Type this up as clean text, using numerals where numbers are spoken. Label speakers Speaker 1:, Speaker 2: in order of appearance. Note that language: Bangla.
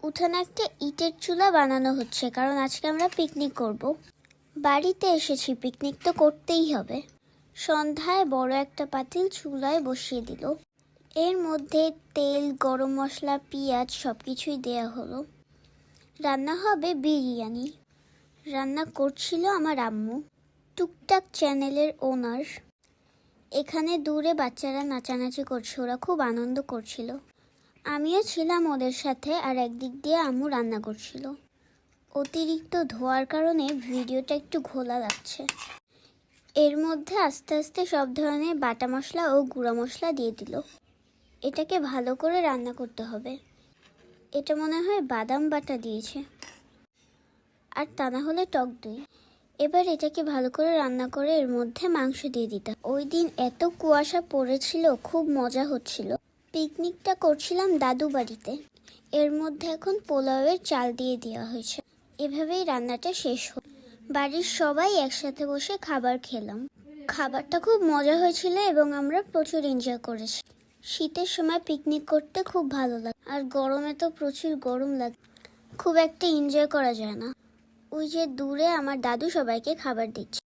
Speaker 1: উঠানে একটা ইটের চুলা বানানো হচ্ছে, কারণ আজকে আমরা পিকনিক করব। বাড়িতে এসেছি, পিকনিক তো করতেই হবে। সন্ধ্যায় বড় একটা পাতিল চুলায় বসিয়ে দিল। এর মধ্যে তেল, গরম মশলা, পেঁয়াজ সবকিছুই দেয়া হলো। রান্না হবে বিরিয়ানি। রান্না করছিল আমার আম্মু, টুকটাক চ্যানেলের ওনার। এখানে দূরে বাচ্চারা নাচানাচি করছে, ওরা খুব আনন্দ করছিল। আমিও ছিলাম ওদের সাথে, আর একদিক দিয়ে আম্মু রান্না করছিল। অতিরিক্ত ধোয়ার কারণে ভিডিওটা একটু ঘোলা লাগছে। এর মধ্যে আস্তে আস্তে সব ধরনের বাটা মশলা ও গুঁড়া মশলা দিয়ে দিল। এটাকে ভালো করে রান্না করতে হবে। এটা মনে হয় বাদাম বাটা দিয়েছে, আর তা না হলে টক দই। এবার এটাকে ভালো করে রান্না করে এর মধ্যে মাংস দিয়ে দিতে। ওই দিন এত কুয়াশা পড়েছিল, খুব মজা হচ্ছিল। পিকনিকটা করছিলাম দাদু বাড়িতে। এর মধ্যে এখন পোলাওয়ের চাল দিয়ে দেওয়া হয়েছে। এভাবেই রান্নাটা শেষ হল। বাড়ির সবাই একসাথে বসে খাবার খেলাম। খাবারটা খুব মজা হয়েছিল এবং আমরা প্রচুর এনজয় করেছি। শীতের সময় পিকনিক করতে খুব ভালো লাগে, আর গরমে তো প্রচুর গরম লাগে, খুব একটা এনজয় করা যায় না। ওই যে দূরে আমার দাদু সবাইকে খাবার দিচ্ছে।